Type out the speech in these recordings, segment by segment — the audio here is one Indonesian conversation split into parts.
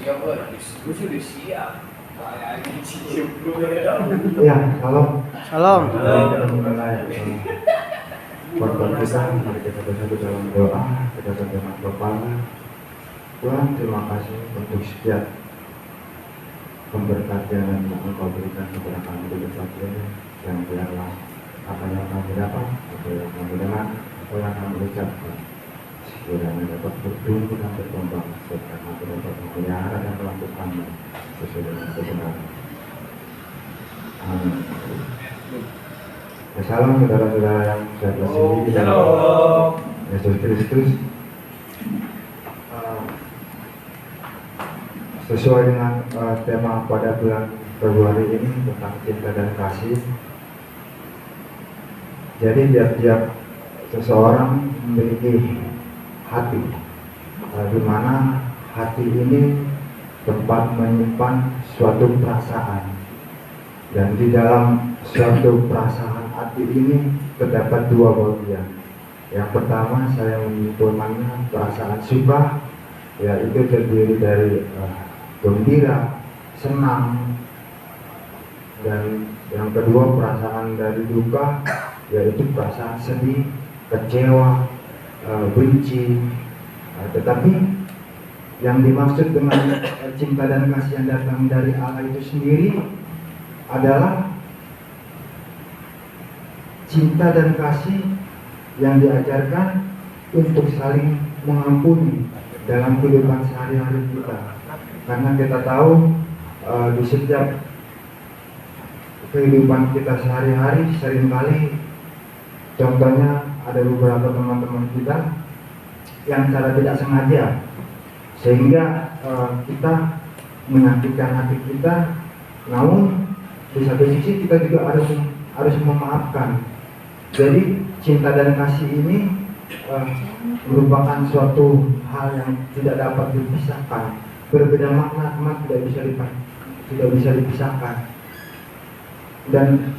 siap lah, gue sudah siap. Kayak cium dulu ya. Ya, salam. Salam. Kita mulai podcast kita. Mari kita bersatu dalam doa. Kita dengan kepala. Tuhan, terima kasih untuk setiap pemberkatian yang Engkau berikan kepada kami di tempat ini. Yang biarlah apa yang kami dapat, apa yang kami dengar, apa yang kami ucapkan, sekiranya dapat bertumbuh dan berkembang, serta kami dapat memelihara dan melakukannya sesuai dengan kebenaran. Amin. Ya, salam saudara-saudara yang saya kasihi di dalam Yesus Kristus. Sesuai dengan tema pada bulan Februari ini tentang cinta dan kasih. Jadi tiap-tiap seseorang memiliki hati, di mana hati ini tempat menyimpan suatu perasaan, dan di dalam suatu perasaan hati ini terdapat dua bagian. Yang pertama saya menyimpulkannya perasaan suka, yaitu terdiri dari gembira, senang, dan yang kedua perasaan dari duka, yaitu perasaan sedih, kecewa, benci. Tetapi yang dimaksud dengan cinta dan kasih yang datang dari Allah itu sendiri adalah cinta dan kasih yang diajarkan untuk saling mengampuni dalam kehidupan sehari-hari kita. Karena kita tahu di setiap kehidupan kita sehari-hari seringkali, contohnya ada beberapa teman-teman kita yang secara tidak sengaja sehingga kita menyakitkan hati kita, namun di satu sisi kita juga harus memaafkan. Jadi cinta dan kasih ini merupakan suatu hal yang tidak dapat dipisahkan. Berbeda makna, teman, tidak bisa dipisahkan. Dan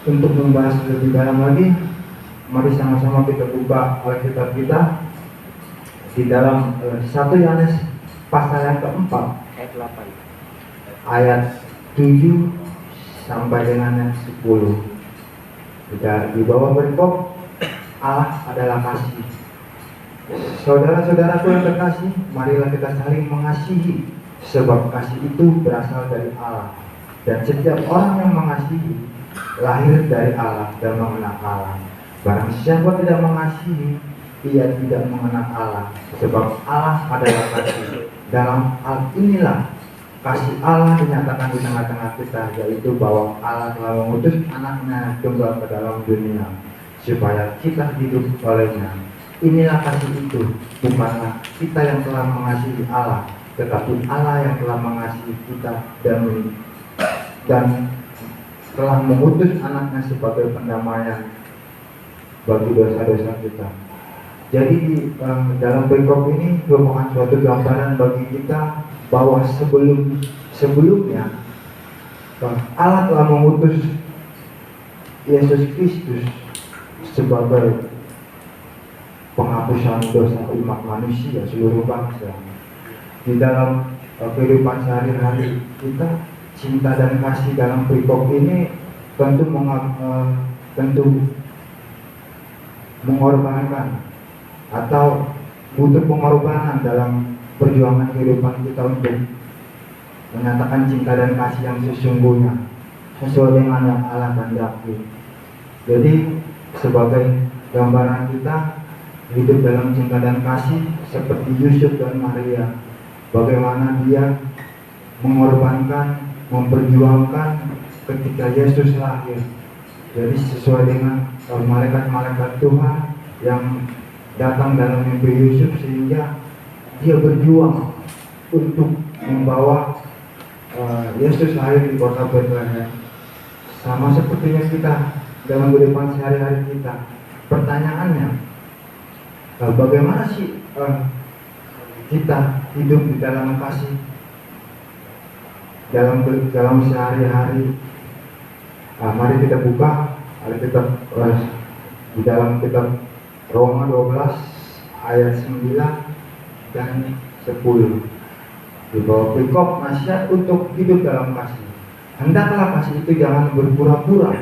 untuk membahas lebih dalam lagi, mari sama-sama kita buka Alkitab kita di dalam 1 Yohanes pasal yang keempat ayat 7 sampai dengan yang 10. Kita di bawah berikut, Allah adalah kasih. Saudara-saudaraku yang terkasih, marilah kita saling mengasihi, sebab kasih itu berasal dari Allah. Dan setiap orang yang mengasihi lahir dari Allah dan mengenal Allah. Barang siapa tidak mengasihi, ia tidak mengenal Allah, sebab Allah adalah kasih. Dalam hal inilah kasih Allah dinyatakan di tengah-tengah kita, yaitu bahwa Allah telah mengutus anaknya tunggal ke dalam dunia supaya kita hidup olehnya. Inilah kasih itu, bukanlah kita yang telah mengasihi Allah, tetapi Allah yang telah mengasihi kita dan telah mengutus anaknya sebagai pendamaian bagi dosa-dosa kita. Jadi dalam perikop ini merupakan suatu gambaran bagi kita bahwa sebelumnya Allah telah mengutus Yesus Kristus sebagai penghapusan dosa umat manusia seluruh bangsa. Di dalam kehidupan sehari-hari kita, cinta dan kasih dalam perikop ini tentu mengorbankan atau butuh pengorbanan dalam perjuangan kehidupan kita untuk menyatakan cinta dan kasih yang sesungguhnya sesuai dengan yang Allah kehendaki. Jadi sebagai gambaran kita hidup dalam cinta dan kasih seperti Yusuf dan Maria, bagaimana dia mengorbankan, memperjuangkan ketika Yesus lahir. Jadi sesuai dengan malaikat-malaikat Tuhan yang datang dalam mimpi Yusuf, sehingga dia berjuang untuk membawa Yesus lahir di kota Bethlehem. Sama sepertinya kita dalam kehidupan sehari-hari kita. Pertanyaannya, bagaimana sih kita hidup di dalam kasih dalam sehari-hari? Mari kita buka Alkitab di dalam kitab Roma 12 ayat 9 dan 10. Di bawah perikop nasihat untuk hidup dalam kasih. Hendaklah kasih itu jangan berpura-pura.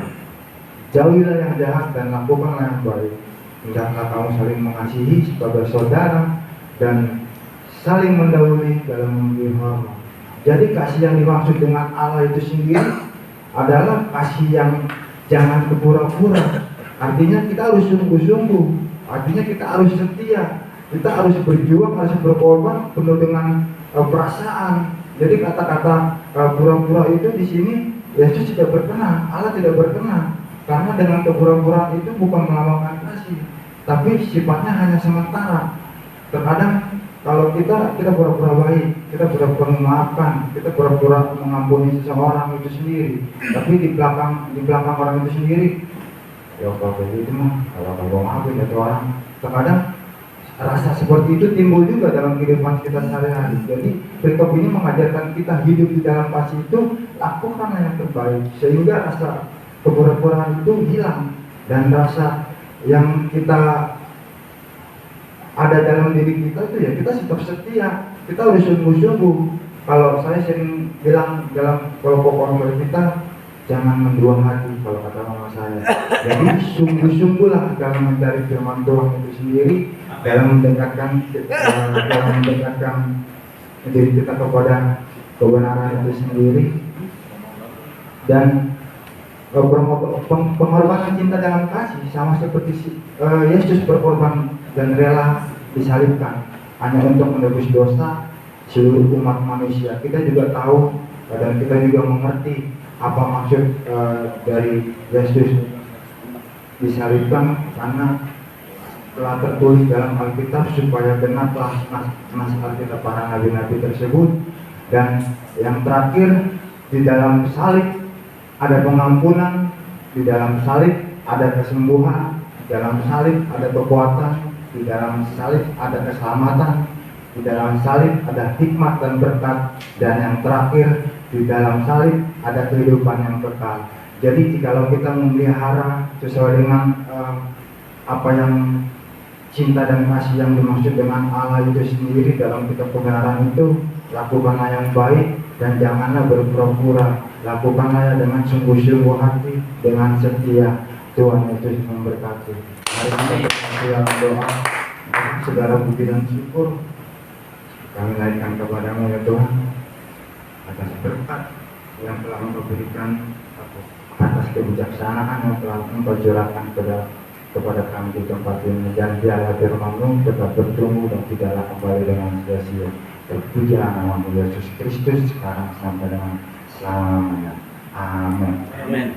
Jauhilah yang jahat dan lakukanlah yang baik. Hendaklah kamu saling mengasihi sebagai saudara dan saling mendahului dalam memberi hormat. Jadi kasih yang dimaksud dengan Allah itu sendiri adalah kasih yang jangan berpura-pura. Artinya kita harus sungguh-sungguh. Artinya kita harus setia. Kita harus berjuang, harus berkorban penuh dengan perasaan. Jadi kata-kata pura-pura itu di sini Yesus tidak berkenan, Allah tidak berkenan. Karena dengan kepura-puraan itu bukan melambangkan kasih, tapi sifatnya hanya sementara. Terkadang kalau kita pura-pura baik, kita pura-pura memaafkan, kita pura-pura mengampuni seseorang itu sendiri, tapi di belakang orang itu sendiri, ya kalau itu mah kalau maafin itu orang. Terkadang rasa seperti itu timbul juga dalam kehidupan kita sehari-hari. Jadi perikop ini mengajarkan kita hidup di dalam kasih itu, lakukanlah yang terbaik sehingga rasa kepura-puraan itu hilang dan rasa yang kita ada dalam diri kita itu ya kita tetap setia. Kita harus sungguh-sungguh. Kalau saya sering bilang dalam kelompok orang kita, jangan mendua hati kalau kata mama saya. Jadi sungguh-sungguhlah dalam mencari firman Tuhan itu sendiri, dalam mendekatkan diri kita kepada kebenaran itu sendiri, dan pengorbanan cinta dalam kasih sama seperti Yesus berkorban dan rela disalibkan hanya untuk menebus dosa seluruh umat manusia. Kita juga tahu dan kita juga mengerti apa maksud dari Yesus disalibkan, karena telah tertulis dalam Alkitab supaya genaplah nas Alkitab para nabi-nabi tersebut. Dan yang terakhir, di dalam salib ada pengampunan, di dalam salib ada kesembuhan, di dalam salib ada kekuatan, di dalam salib ada keselamatan, di dalam salib ada hikmat dan berkat, dan yang terakhir di dalam salib ada kehidupan yang kekal. Jadi jikalau kita memelihara sesuai dengan apa yang cinta dan kasih yang dimaksud dengan Allah itu sendiri dalam kitab kebenaran itu, lakukanlah yang baik dan janganlah berpura-pura. Lakukanlah dengan sungguh-sungguh hati, dengan setia. Tuhan Yesus memberkati. Mari kita dalam doa. Segala puji dan syukur kami naikkan kepadamu ya Tuhan, atas berkat yang telah Engkau berikan, atas kebijaksanaan yang telah Engkau curahkan kepada kami di tempat ini. Dan biarlah firman-Mu tetap bertumbuh dan tidaklah kembali dengan sia-sia. Terpujilah nama Yesus Kristus sekarang sampai dengan selamanya. Amin. Amin.